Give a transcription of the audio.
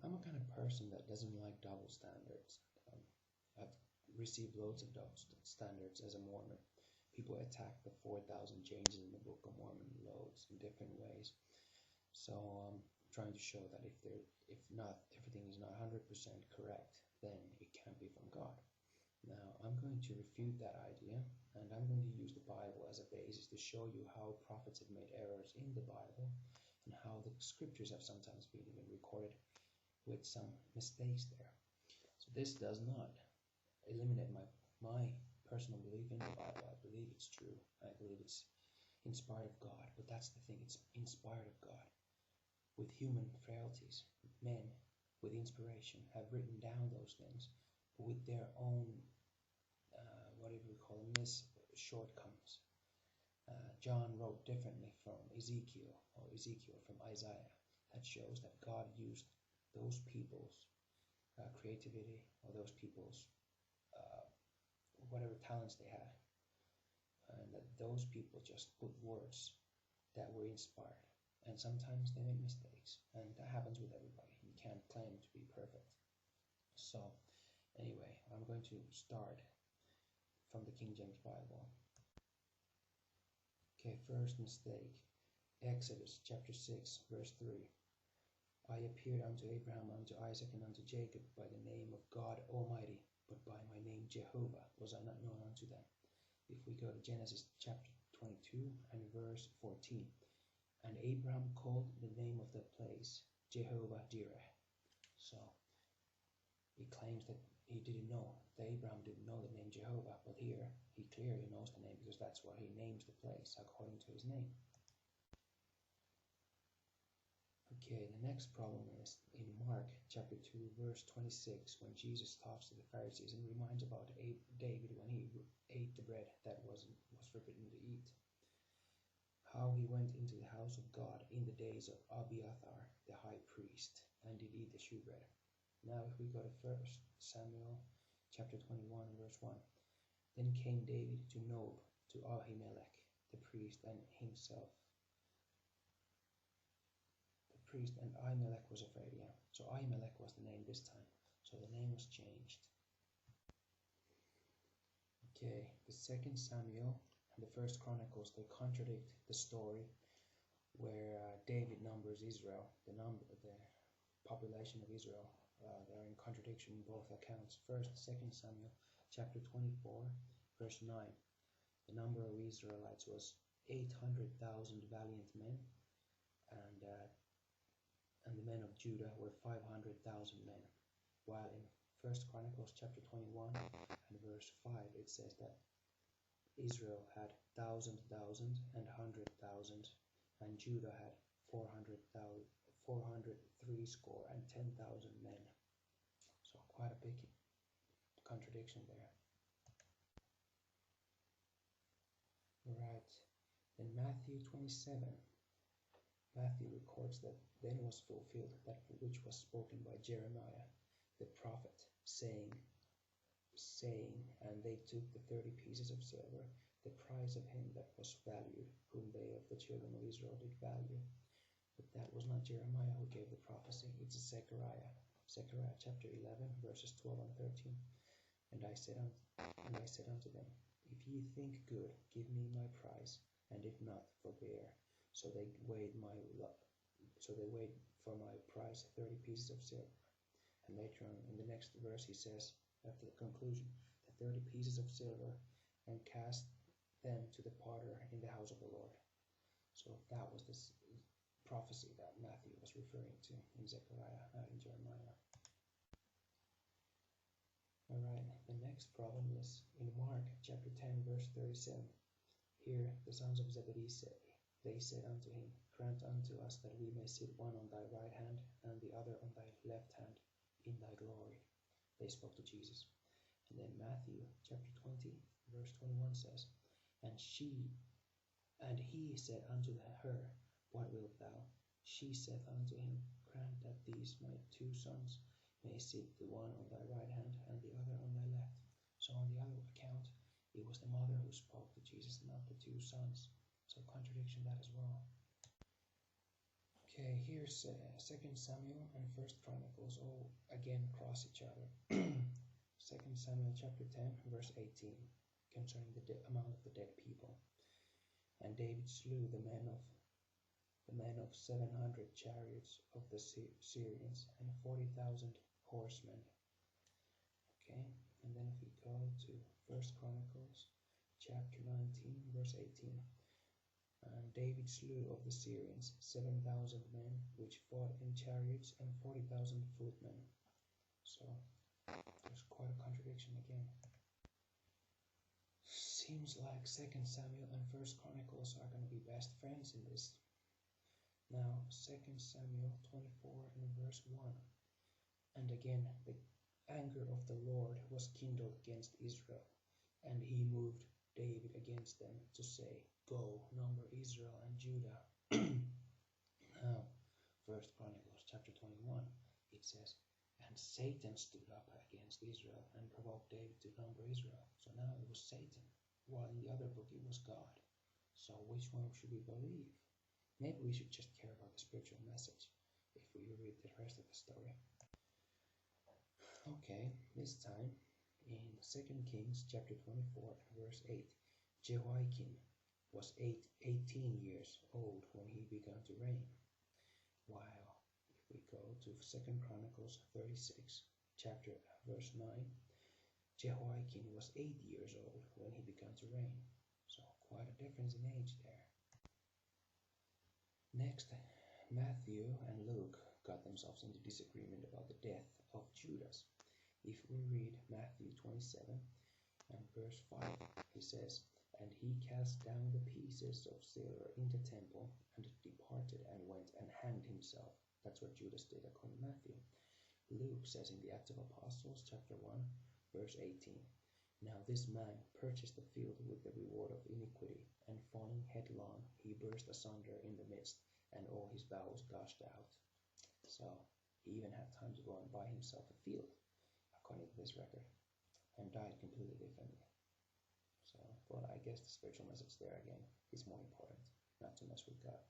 I'm a kind of person that doesn't like double standards. I've received loads of double standards as a Mormon. People attack the 4,000 changes in the Book of Mormon loads in different ways. So I'm trying to show that if everything is not 100% correct, then it can't be from God. Now I'm going to refute that idea, and I'm going to use the Bible as a basis to show you how prophets have made errors in the Bible, and how the scriptures have sometimes been even recorded with some mistakes there. So this does not eliminate my personal belief in the Bible. I believe it's true. I believe it's inspired of God. But that's the thing, it's inspired of God. With human frailties, men with inspiration have written down those things with their own, whatever we call them, shortcomings. John wrote differently from Ezekiel, or Ezekiel from Isaiah. That shows that God used those people's creativity, or those people's whatever talents they had, and that those people just put words that were inspired. And sometimes they make mistakes, and that happens with everybody. You can't claim to be perfect. So anyway, I'm going to start from the King James Bible. Okay, first mistake. Exodus chapter 6 verse 3. I appeared unto Abraham, unto Isaac, and unto Jacob by the name of God Almighty, but by my name Jehovah was I not known unto them. If we go to Genesis chapter 22 and verse 14. And Abraham called the name of the place Jehovah Jireh. So he claims that he didn't know, that Abraham didn't know the name Jehovah, but here he clearly knows the name, because that's what he names the place according to his name. Okay, the next problem is in Mark chapter 2 verse 26, when Jesus talks to the Pharisees and reminds about David when he ate the bread that was forbidden to eat. How he went into the house of God in the days of Abiathar the high priest, and did eat the shewbread. Now if we go to 1 Samuel chapter 21 verse 1. Then came David to Nob, to Ahimelech the priest, and himself. The priest and Ahimelech was afraid, yeah. So Ahimelech was the name this time. So the name was changed. Okay, the 2nd Samuel and the 1st Chronicles, they contradict the story where David numbers Israel, the population of Israel. They're in contradiction in both accounts. 2nd Samuel chapter 24 verse 9. The number of Israelites was 800,000 valiant men, and the men of Judah were 500,000 men. While in 1st Chronicles chapter 21 and verse 5 it says that Israel had 1,000,000 and 100,000, and Judah had 403 score and 10,000 men. So quite a big contradiction there. Right. In Matthew 27, Matthew records that then was fulfilled that which was spoken by Jeremiah the prophet, saying, and they took the 30 pieces of silver, the price of him that was valued, whom they of the children of Israel did value. But that was not Jeremiah who gave the prophecy, it's Zechariah. Zechariah chapter 11 verses 12 and 13. And I said unto them, if ye think good, give me my price, and if not, forbear. So they weighed for my price 30 pieces of silver. And later on in the next verse he says, after the conclusion, the 30 pieces of silver, and cast them to the potter in the house of the Lord. So that was this prophecy that Matthew was referring to in Zechariah, not in Jeremiah. Alright, the next problem is in Mark chapter 10 verse 37. Here the sons of Zebedee they said unto him, grant unto us that we may sit one on thy right hand and the other on thy left hand in thy glory. They spoke to Jesus. And then Matthew chapter 20 verse 21 says, and he said unto her, what wilt thou? She saith unto him, grant that these my 2 sons may sit, the one on thy right hand and the other on thy left. So on the other account, it was the mother who spoke to Jesus, not the 2 sons. So contradiction that as well. Okay, here's 2nd Samuel and 1st Chronicles all again cross each other. 2nd Samuel chapter 10 verse 18 concerning the amount of the dead people. And David slew the men of 700 chariots of the Syrians and 40,000 horsemen. Okay, and then if we go to 1st Chronicles chapter 19 verse 18. And David slew of the Syrians 7,000 men which fought in chariots and 40,000 footmen. So there's quite a contradiction again. Seems like 2nd Samuel and 1st Chronicles are going to be best friends in this. Now 2nd Samuel 24 and verse 1. And again the anger of the Lord was kindled against Israel, and he moved David against them to say, Go, number Israel and Judah. Now, 1st Chronicles chapter 21, it says, And Satan stood up against Israel and provoked David to number Israel. So now it was Satan, while in the other book it was God. So which one should we believe? Maybe we should just care about the spiritual message if we read the rest of the story. Okay, this time in 2nd Kings chapter 24 and verse 8, Jehoiakim was 18 years old when he began to reign. While if we go to 2nd Chronicles 36 chapter verse 9, Jehoiakim was 8 years old when he began to reign. So quite a difference in age there. Next, Matthew and Luke got themselves into disagreement about the death of Judas. If we read Matthew 27 and verse 5, he says, And he cast down the pieces of silver in the temple and departed and went and hanged himself. That's what Judas did according to Matthew. Luke says in the Acts of Apostles chapter 1 verse 18, Now this man purchased the field with the reward of iniquity, and falling headlong he burst asunder in the midst, and all his bowels gushed out. So he even had time to go and buy himself a field, according to this record, and died completely differently. So, but I guess the spiritual message there again is more important, not to mess with God.